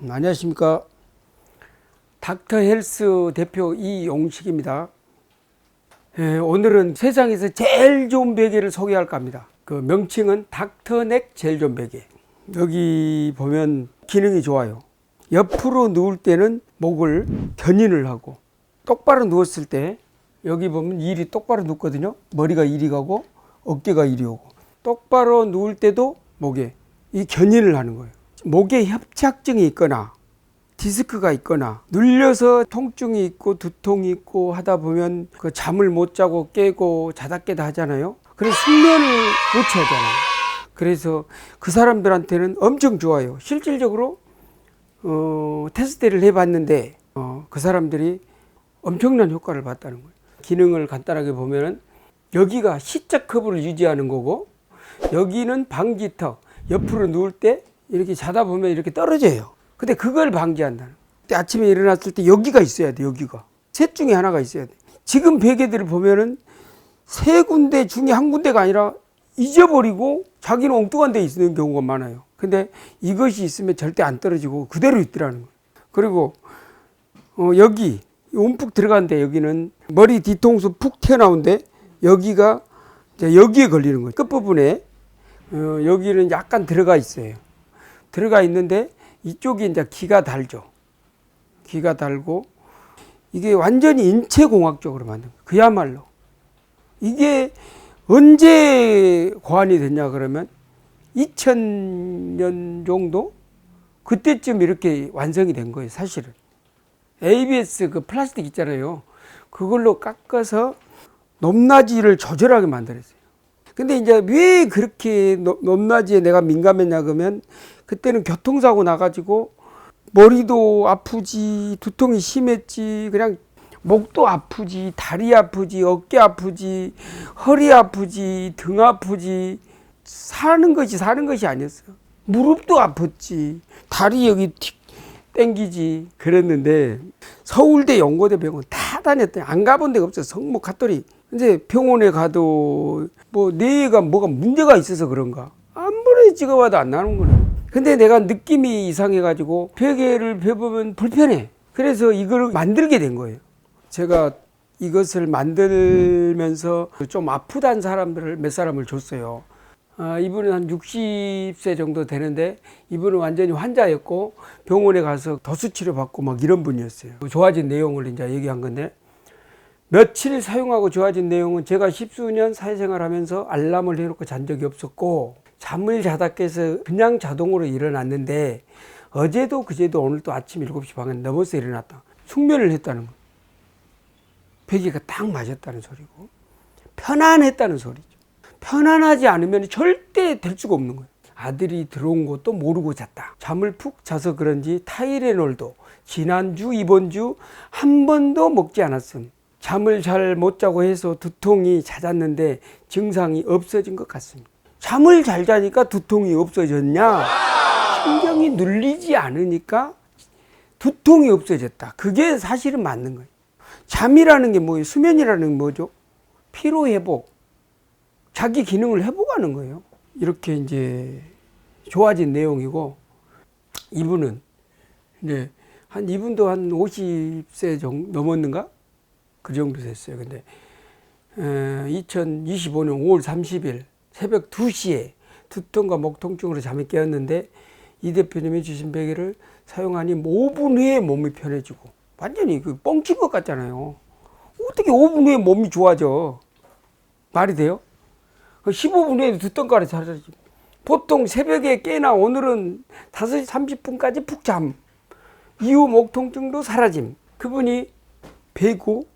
안녕하십니까. 닥터헬스 대표 이용식입니다. 오늘은 세상에서 제일 좋은 베개를 소개할까 합니다. 그 명칭은 닥터넥 제일 좋은 베개. 여기 보면 기능이 좋아요. 옆으로 누울 때는 목을 견인을 하고, 똑바로 누웠을 때 여기 보면 일이 똑바로 눕거든요. 머리가 이리 가고 어깨가 이리 오고, 똑바로 누울 때도 목에 이 견인을 하는 거예요. 목에 협착증이 있거나 디스크가 있거나 눌려서 통증이 있고 두통이 있고 하다 보면 그 잠을 못 자고 깨고 자다 깨다 하잖아요. 그래서 숙면을 못 취하잖아요. 그래서 그 사람들한테는 엄청 좋아요. 실질적으로 테스트를 해봤는데 그 사람들이 엄청난 효과를 봤다는 거예요. 기능을 간단하게 보면 여기가 C자 커브를 유지하는 거고, 여기는 방지턱, 옆으로 누울 때 이렇게 자다 보면 이렇게 떨어져요. 근데 그걸 방지한다는 거예요. 아침에 일어났을 때 여기가 있어야 돼. 여기가 셋 중에 하나가 있어야 돼. 지금 베개들을 보면은 세 군데 중에 한 군데가 아니라 잊어버리고 자기는 엉뚱한 데 있는 경우가 많아요. 근데 이것이 있으면 절대 안 떨어지고 그대로 있더라는 거예요. 그리고 여기 움푹 들어간데, 여기는 머리 뒤통수 푹 튀어나온데 여기가 이제 여기에 걸리는 거예요. 끝부분에 여기는 약간 들어가 있어요. 들어가 있는데 이쪽이 이제 기가 달죠. 기가 달고 이게 완전히 인체공학적으로 만든 거예요. 그야말로 이게 언제 고안이 됐냐 그러면 2000년 정도 그때쯤 이렇게 완성이 된 거예요. 사실은 ABS 그 플라스틱 있잖아요. 그걸로 깎아서 높낮이를 조절하게 만들었어요. 근데 이제 왜 그렇게 높낮이에 내가 민감했냐 그러면, 그때는 교통사고 나가지고 머리도 아프지, 두통이 심했지, 그냥 목도 아프지, 다리 아프지, 어깨 아프지, 허리 아프지, 등 아프지, 사는 것이 아니었어요. 무릎도 아팠지, 다리 여기 땡기지 그랬는데, 서울대 연고대 병원 다 다녔더니 안 가본 데가 없어요. 성모 갔더니 이제 병원에 가도 뭐 뇌가 뭐가 문제가 있어서 그런가 아무리 찍어봐도 안 나오는 거예요. 근데 내가 느낌이 이상해가지고 베개를 펴보면 불편해. 그래서 이걸 만들게 된 거예요. 제가 이것을 만들면서 좀 아프다는 사람들을 몇 사람을 줬어요. 이분은 한 60세 정도 되는데, 이분은 완전히 환자였고 병원에 가서 도수치료 받고 막 이런 분이었어요. 좋아진 내용을 이제 얘기한 건데, 며칠 사용하고 좋아진 내용은, 제가 십수년 사회생활 하면서 알람을 해놓고 잔 적이 없었고, 잠을 자다 깨서 그냥 자동으로 일어났는데, 어제도 그제도 오늘도 아침 7시 반에 넘어서 일어났다. 숙면을 했다는 거예요. 베개가 딱 맞았다는 소리고, 편안했다는 소리죠. 편안하지 않으면 절대 될 수가 없는 거예요. 아들이 들어온 것도 모르고 잤다. 잠을 푹 자서 그런지 타이레놀도 지난주 이번주 한 번도 먹지 않았음. 잠을 잘 못 자고 해서 두통이 잦았는데 증상이 없어진 것 같습니다. 잠을 잘 자니까 두통이 없어졌냐? 신경이 눌리지 않으니까 두통이 없어졌다. 그게 사실은 맞는 거예요. 잠이라는 게 뭐예요? 수면이라는 게 뭐죠? 피로 회복, 자기 기능을 회복하는 거예요. 이렇게 이제 좋아진 내용이고, 이분은 이제 이분도 한 50세 정도 넘었는가? 그 정도 됐어요. 근데 2025년 5월 30일 새벽 2시에 두통과 목 통증으로 잠이 깨었는데, 이 대표님이 주신 베개를 사용하니 5분 후에 몸이 편해지고, 완전히 그 뻥친 것 같잖아요. 어떻게 5분 후에 몸이 좋아져? 말이 돼요? 15분 후에 두통까지 사라지고, 보통 새벽에 깨나 오늘은 5시 30분까지 푹 잠, 이후 목 통증도 사라짐. 그분이 베고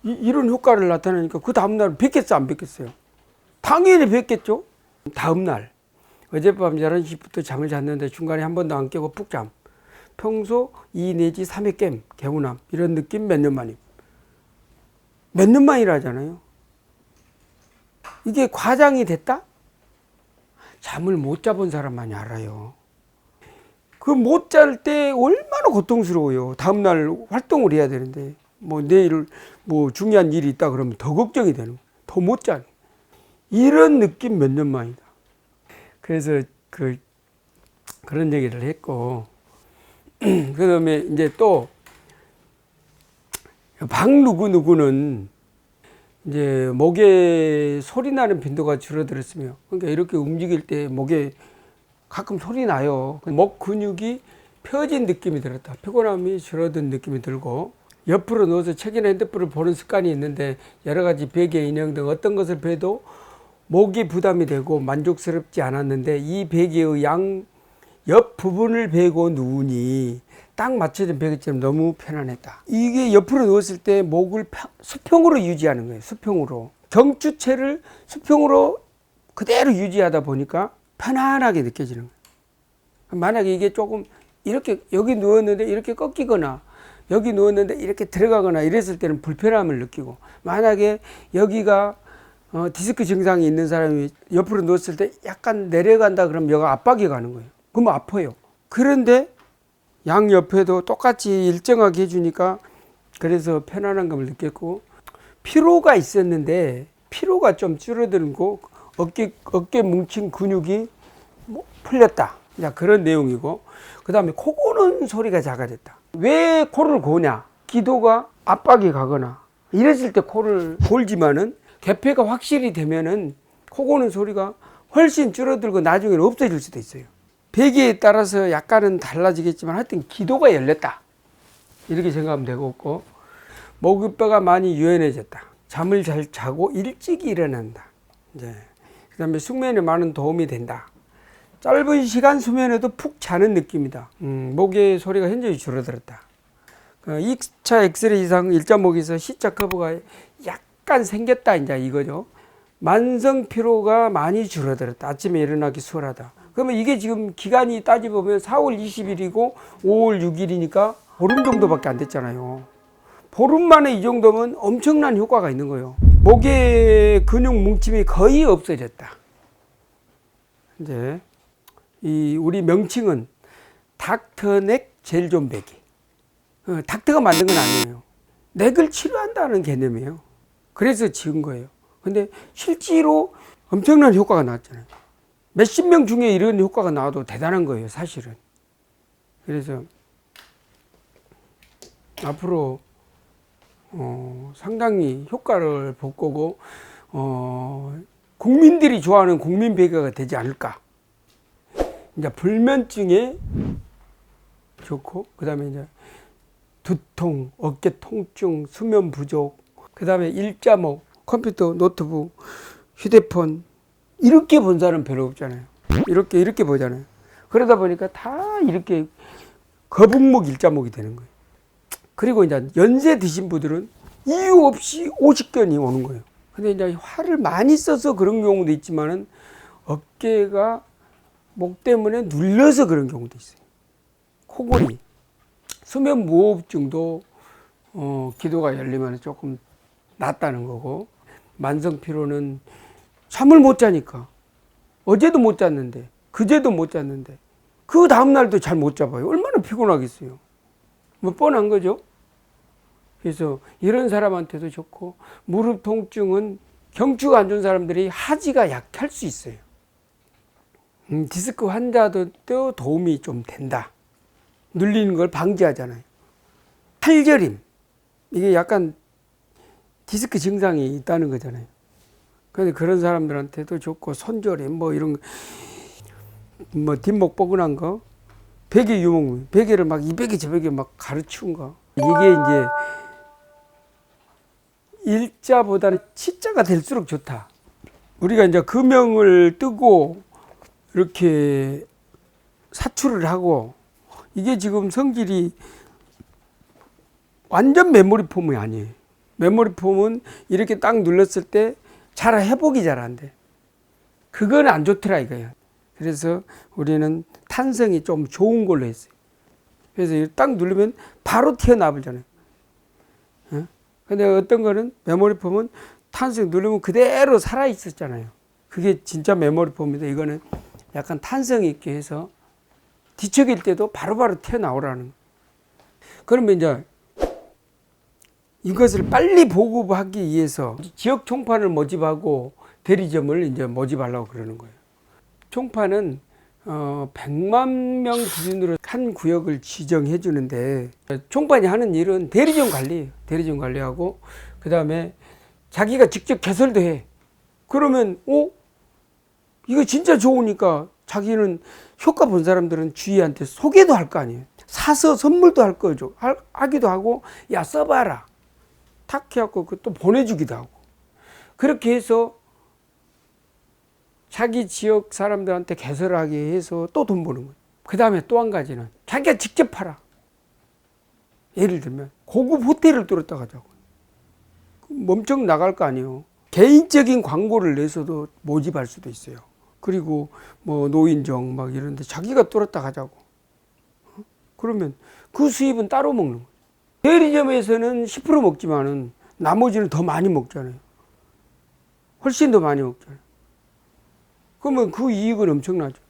이런 효과를 나타내니까 그 다음날 뵙겠어 안 뵙겠어요? 당연히 뵙겠죠. 다음날 어젯밤 11시부터 잠을 잤는데 중간에 한 번도 안 깨고 푹 잠, 평소 2 내지 3회 깸, 개운함, 이런 느낌 몇 년 만임. 몇 년 만이라잖아요. 이게 과장이 됐다? 잠을 못 자본 사람만이 알아요. 그 못 잘 때 얼마나 고통스러워요. 다음날 활동을 해야 되는데 뭐 내일 뭐 중요한 일이 있다 그러면 더 걱정이 되는 거예요. 더 못 자네. 이런 느낌 몇 년 만이다. 그래서 그런 얘기를 했고 그 다음에 이제 또 방 누구는 이제 목에 소리 나는 빈도가 줄어들었으며 그러니까 이렇게 움직일 때 목에 가끔 소리 나요. 목 근육이 펴진 느낌이 들었다. 피곤함이 줄어든 느낌이 들고 옆으로 누워서 책이나 핸드폰을 보는 습관이 있는데 여러 가지 베개, 인형 등 어떤 것을 베도 목이 부담이 되고 만족스럽지 않았는데 이 베개의 옆 부분을 베고 누우니 딱 맞춰진 베개처럼 너무 편안했다. 이게 옆으로 누웠을 때 목을 수평으로 유지하는 거예요. 수평으로. 경추체를 수평으로 그대로 유지하다 보니까 편안하게 느껴지는 거예요. 만약에 이게 조금 이렇게 여기 누웠는데 이렇게 꺾이거나 여기 누웠는데 이렇게 들어가거나 이랬을 때는 불편함을 느끼고 만약에 여기가 디스크 증상이 있는 사람이 옆으로 누웠을 때 약간 내려간다 그러면 여기가 압박이 가는 거예요. 그러면 아파요. 그런데 양옆에도 똑같이 일정하게 해주니까 그래서 편안한 감을 느꼈고 피로가 있었는데 피로가 좀 줄어들고 어깨 뭉친 근육이 풀렸다. 그런 내용이고 그 다음에 코 고는 소리가 작아졌다. 왜 코를 고냐? 기도가 압박이 가거나 이랬을 때 코를 골지만은 개폐가 확실히 되면은 코 고는 소리가 훨씬 줄어들고 나중에는 없어질 수도 있어요. 베개에 따라서 약간은 달라지겠지만 하여튼 기도가 열렸다. 이렇게 생각하면 되고 목뼈가 많이 유연해졌다. 잠을 잘 자고 일찍 일어난다. 이제 그다음에 숙면에 많은 도움이 된다. 짧은 시간 수면에도 푹 자는 느낌이다. 목의 소리가 현저히 줄어들었다. 2차 엑스레이 이상 일자목에서 C자 커브가 약간 생겼다 이제 이거죠. 만성 피로가 많이 줄어들었다. 아침에 일어나기 수월하다. 그러면 이게 지금 기간이 따지보면 4월 20일이고 5월 6일이니까 보름 정도밖에 안 됐잖아요. 보름 만에 이 정도면 엄청난 효과가 있는 거예요. 목의 근육 뭉침이 거의 없어졌다. 이제 우리 명칭은 닥터넥 젤존 베개. 닥터가 만든 건 아니에요. 넥을 치료한다는 개념이에요. 그래서 지은 거예요. 근데 실제로 엄청난 효과가 나왔잖아요. 몇십 명 중에 이런 효과가 나와도 대단한 거예요, 사실은. 그래서 앞으로 상당히 효과를 볼 거고 국민들이 좋아하는 국민 베개가 되지 않을까. 이제 불면증에 좋고 그다음에 이제 두통, 어깨 통증, 수면 부족, 그다음에 일자목, 컴퓨터, 노트북, 휴대폰 이렇게 본 사람 별로 없잖아요. 이렇게 보잖아요. 그러다 보니까 다 이렇게 거북목, 일자목이 되는 거예요. 그리고 이제 연세 드신 분들은 이유 없이 오십견이 오는 거예요. 근데 이제 활을 많이 써서 그런 경우도 있지만은 어깨가 목 때문에 눌려서 그런 경우도 있어요. 코골이, 수면 무호흡증도 기도가 열리면 조금 낫다는 거고 만성 피로는 잠을 못 자니까 어제도 못 잤는데 그제도 못 잤는데 그 다음날도 잘 못 잡아요. 얼마나 피곤하겠어요. 뭐 뻔한 거죠. 그래서 이런 사람한테도 좋고 무릎 통증은 경추가 안 좋은 사람들이 하지가 약할 수 있어요. 디스크 환자도 도움이 좀 된다. 눌리는 걸 방지하잖아요. 팔저림 이게 약간 디스크 증상이 있다는 거잖아요. 근데 그런 사람들한테도 좋고 손저림 뭐 이런 뭐 뒷목 뻐근한 거 베개 유목 베개를 막 이 베개 저 베개 막 가르치운 거 이게 이제 일자보다는 치자가 될수록 좋다. 우리가 이제 금형을 뜨고 이렇게 사출을 하고 이게 지금 성질이 완전 메모리 폼이 아니에요. 메모리 폼은 이렇게 딱 눌렀을 때 잘 회복이 잘 안 돼. 그건 안 좋더라 이거야. 그래서 우리는 탄성이 좀 좋은 걸로 했어요. 그래서 딱 누르면 바로 튀어나오잖아요. 근데 어떤 거는 메모리 폼은 탄성 누르면 그대로 살아 있었잖아요. 그게 진짜 메모리 폼인데 이거는 약간 탄성 있게 해서 뒤척일 때도 바로바로 튀어나오라는. 그러면 이제 이것을 빨리 보급하기 위해서 지역 총판을 모집하고 대리점을 이제 모집하려고 그러는 거예요. 총판은 100만 명 기준으로 한 구역을 지정해 주는데, 총판이 하는 일은 대리점 관리예요. 대리점 관리하고 그 다음에 자기가 직접 개설도 해. 그러면 이거 진짜 좋으니까 자기는 효과 본 사람들은 주위한테 소개도 할 거 아니에요. 사서 선물도 할 거죠. 하기도 하고, 야 써봐라 탁 해갖고 또 보내주기도 하고. 그렇게 해서 자기 지역 사람들한테 개설하게 해서 또 돈 버는 거예요. 그 다음에 또 한 가지는 자기가 직접 팔아. 예를 들면 고급 호텔을 뚫었다 가자고. 엄청 나갈 거 아니에요. 개인적인 광고를 내서도 모집할 수도 있어요. 그리고 뭐 노인정 막 이런데 자기가 뚫었다 가자고. 그러면 그 수입은 따로 먹는 거예요. 대리점에서는 10% 먹지만은 나머지는 더 많이 먹잖아요. 훨씬 더 많이 먹잖아요. 그러면 그 이익은 엄청나죠.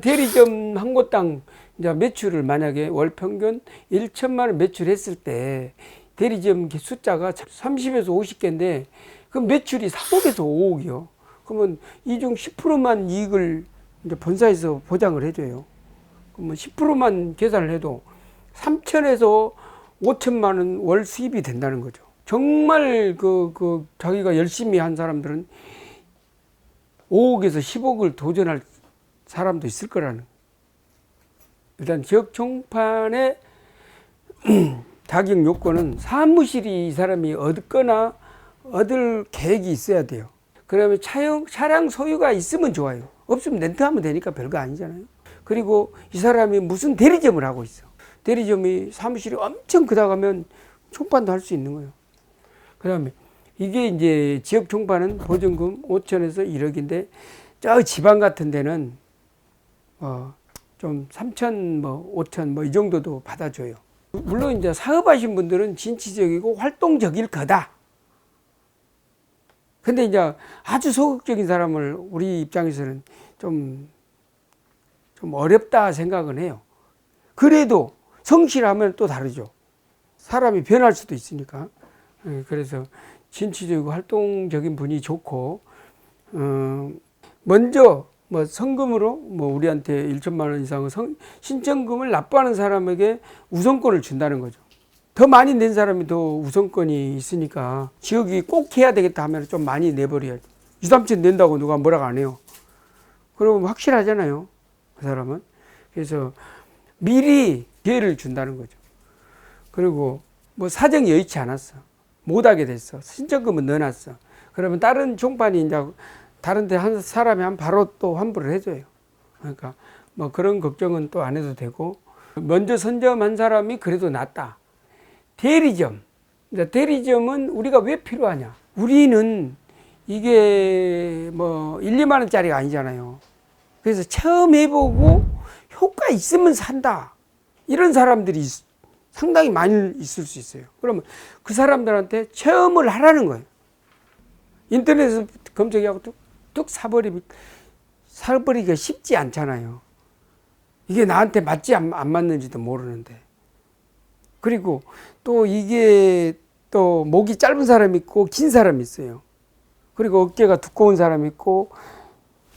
대리점 한 곳당 이제 매출을 만약에 월 평균 1천만 원 매출했을 때 대리점 숫자가 30에서 50개인데 그 매출이 3억에서 5억이요. 그러면 이 중 10%만 이익을 이제 본사에서 보장을 해줘요. 그러면 10%만 계산을 해도 3천에서 5천만 원 월 수입이 된다는 거죠. 정말 자기가 열심히 한 사람들은 5억에서 10억을 도전할 사람도 있을 거라는. 일단 지역 총판의 자격 요건은 사무실이 이 사람이 얻거나 얻을 계획이 있어야 돼요. 그러면 차량 소유가 있으면 좋아요. 없으면 렌트하면 되니까 별거 아니잖아요. 그리고 이 사람이 무슨 대리점을 하고 있어. 대리점이 사무실이 엄청 크다 가면 총판도 할 수 있는 거예요. 그 다음에 이게 이제 지역 총판은 보증금 5천에서 1억인데 저 지방 같은 데는 좀 3천 뭐 5천 뭐 이 정도도 받아줘요. 물론 이제 사업하신 분들은 진취적이고 활동적일 거다. 근데 이제 아주 소극적인 사람을 우리 입장에서는 좀 어렵다 생각은 해요. 그래도 성실하면 또 다르죠. 사람이 변할 수도 있으니까. 그래서 진취적이고 활동적인 분이 좋고, 먼저 뭐 성금으로 뭐 우리한테 1천만 원 이상의 신청금을 납부하는 사람에게 우선권을 준다는 거죠. 더 많이 낸 사람이 더 우선권이 있으니까 지역이 꼭 해야 되겠다 하면 좀 많이 내버려야죠. 2, 3천 낸다고 누가 뭐라고 안 해요. 그러면 확실하잖아요, 그 사람은. 그래서 미리 기회를 준다는 거죠. 그리고 뭐 사정이 여의치 않았어. 못하게 됐어. 신청금은 넣어놨어. 그러면 다른 총판이 이제 다른 데 한 사람이 바로 또 환불을 해줘요. 그러니까 뭐 그런 걱정은 또 안 해도 되고, 먼저 선점한 사람이 그래도 낫다. 대리점. 대리점은 우리가 왜 필요하냐? 우리는 이게 뭐 1, 2만 원짜리가 아니잖아요. 그래서 처음 해보고 효과 있으면 산다. 이런 사람들이 상당히 많이 있을 수 있어요. 그러면 그 사람들한테 체험을 하라는 거예요. 인터넷에서 검색하고 뚝 사버리기가 쉽지 않잖아요. 이게 나한테 맞지 안 맞는지도 모르는데. 그리고 또 이게 또 목이 짧은 사람이 있고 긴 사람이 있어요. 그리고 어깨가 두꺼운 사람이 있고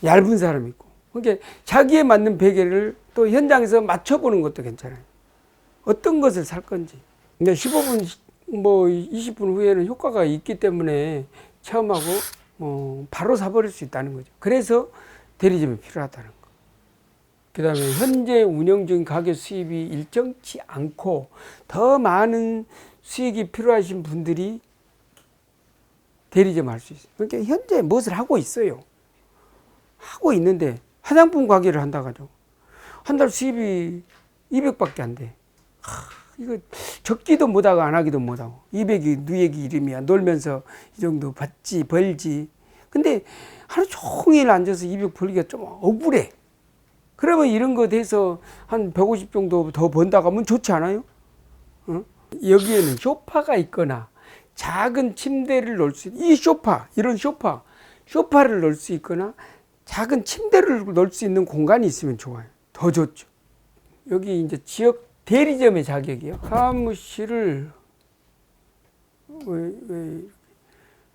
얇은 사람이 있고. 그러니까 자기에 맞는 베개를 또 현장에서 맞춰보는 것도 괜찮아요. 어떤 것을 살 건지. 근데 15분, 뭐 20분 후에는 효과가 있기 때문에 체험하고 바로 사버릴 수 있다는 거죠. 그래서 대리점이 필요하다는 거. 그 다음에 현재 운영 중인 가게 수입이 일정치 않고 더 많은 수익이 필요하신 분들이 대리점 할 수 있어요. 그러니까 현재 무엇을 하고 있어요. 하고 있는데 화장품 가게를 한다 가지고 한 달 수입이 200밖에 안 돼. 이거 적기도 못하고 안 하기도 못하고 200이 누에게 이름이야. 놀면서 이 정도 받지 벌지. 근데 하루 종일 앉아서 200 벌기가 좀 억울해. 그러면 이런 거 돼서 한 150 정도 더 번다고 하면 좋지 않아요? 여기에는 소파가 있거나 작은 침대를 넣을 수 있는 이 소파, 이런 소파를 넣을 수 있거나 작은 침대를 넣을 수 있는 공간이 있으면 좋아요. 더 좋죠. 여기 이제 지역 대리점의 자격이요. 사무실을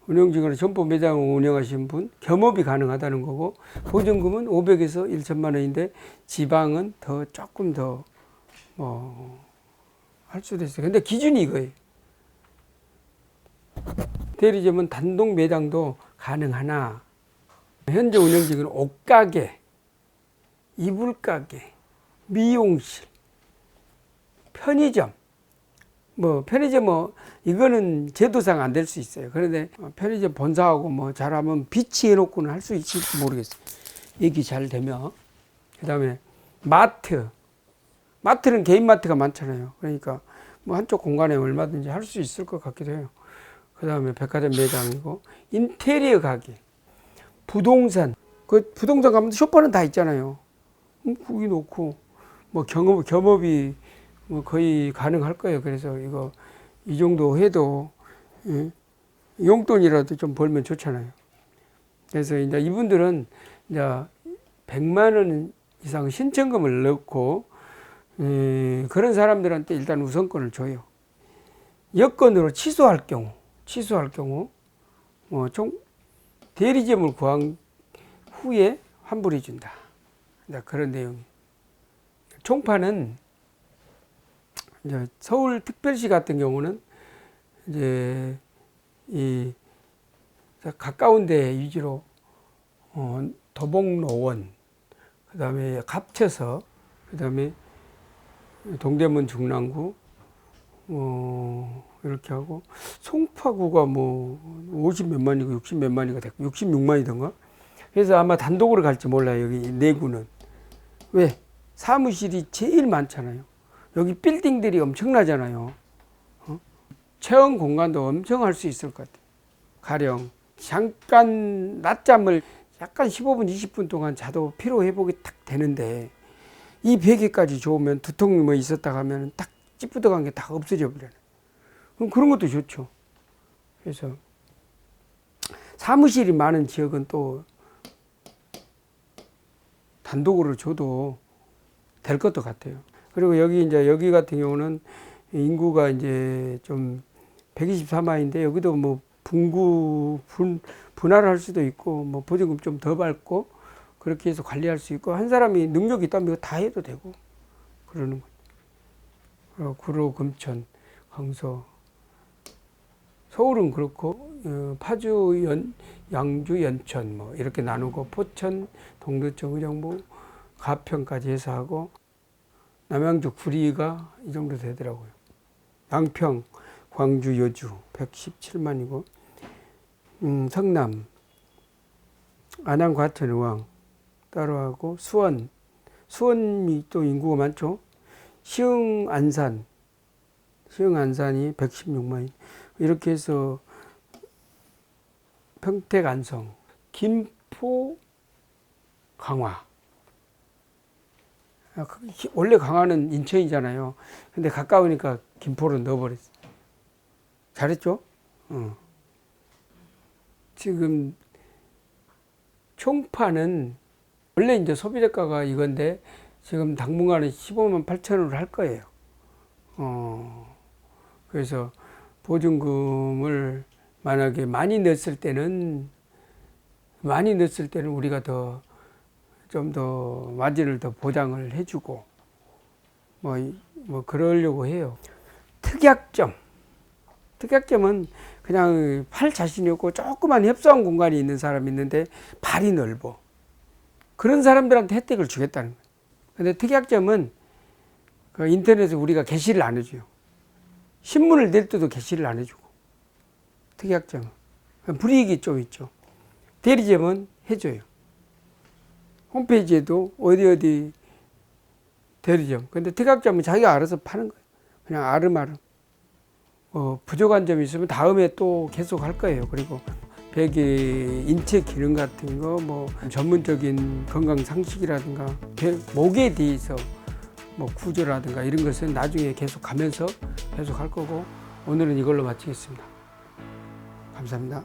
운영직으로 점포 매장을 운영하시는 분, 겸업이 가능하다는 거고, 보증금은 500에서 1천만 원인데 지방은 더 조금 더 할 수도 있어요. 근데 기준이 이거예요. 대리점은 단독 매장도 가능하나 현재 운영직은 옷가게, 이불가게, 미용실, 편의점, 편의점 이거는 제도상 안 될 수 있어요. 그런데 편의점 본사하고 잘하면 비치해 놓고는 할 수 있을지 모르겠어요. 얘기 잘 되면. 그 다음에 마트는 개인 마트가 많잖아요. 그러니까 한쪽 공간에 얼마든지 할 수 있을 것 같기도 해요. 그 다음에 백화점 매장이고, 인테리어 가게, 부동산. 그 부동산 가면 쇼파는 다 있잖아요. 거기 놓고 겸업이 거의 가능할 거예요. 그래서 이 정도 해도 용돈이라도 좀 벌면 좋잖아요. 그래서 이제 이분들은 이제 100만 원 이상 신청금을 넣고 그런 사람들한테 일단 우선권을 줘요. 여건으로 취소할 경우 대리점을 구한 후에 환불해 준다. 그런 내용이. 총파는 이제 서울특별시 같은 경우는 이제 이 가까운 데 위주로 도봉로원, 그 다음에 갑쳐서, 그 다음에 동대문 중랑구 이렇게 하고, 송파구가 50 몇만이고 60 몇만이가 됐고 66만이던가. 그래서 아마 단독으로 갈지 몰라요. 여기 내구는. 왜? 사무실이 제일 많잖아요. 여기 빌딩들이 엄청나잖아요. 체험 공간도 엄청 할 수 있을 것 같아요. 가령 잠깐 낮잠을 약간 15분 20분 동안 자도 피로 회복이 딱 되는데, 이 베개까지 좋으면 두통 있었다 하면 딱 찌뿌덕한 게 다 없어져 버려요. 그럼 그런 것도 좋죠. 그래서 사무실이 많은 지역은 또 단독으로 줘도 될 것도 같아요. 그리고 여기 같은 경우는 인구가 이제 좀 124만인데, 여기도 분할을 할 수도 있고, 보증금 좀 더 받고, 그렇게 해서 관리할 수 있고, 한 사람이 능력이 있다면 이거 다 해도 되고, 그러는 거죠. 구로, 금천, 강서, 서울은 그렇고, 파주, 양주, 연천, 이렇게 나누고, 포천, 동두천, 의정부, 가평까지 해서 하고, 남양주, 구리가 이 정도 되더라고요. 양평, 광주, 여주 117만이고, 성남, 안양, 과천, 의왕 따로 하고, 수원이 또 인구가 많죠. 시흥, 안산이 116만이, 이렇게 해서 평택, 안성, 김포, 강화. 원래 강화는 인천이잖아요. 근데 가까우니까 김포로 넣어버렸어. 잘했죠? 지금 총파는 원래 이제 소비대가가 이건데, 지금 당분간은 15만 8천원으로 할 거예요. 그래서 보증금을 만약에 많이 넣었을 때는 우리가 좀 더 마진을 더 보장을 해주고 그러려고 해요. 특약점은 그냥 팔 자신이 없고 조그만 협소한 공간이 있는 사람이 있는데 발이 넓어. 그런 사람들한테 혜택을 주겠다는 거예요. 근데 특약점은 그 인터넷에 우리가 게시를 안 해줘요. 신문을 낼 때도 게시를 안 해주고. 특약점은 불이익이 좀 있죠. 대리점은 해줘요. 홈페이지에도 어디 대리점. 근데 특약점은 자기가 알아서 파는 거예요. 그냥 아름아름. 부족한 점이 있으면 다음에 또 계속 할 거예요. 그리고 베개 인체 기능 같은 거, 전문적인 건강 상식이라든가, 목에 대해서 구조라든가 이런 것은 나중에 계속 가면서 계속 할 거고, 오늘은 이걸로 마치겠습니다. 감사합니다.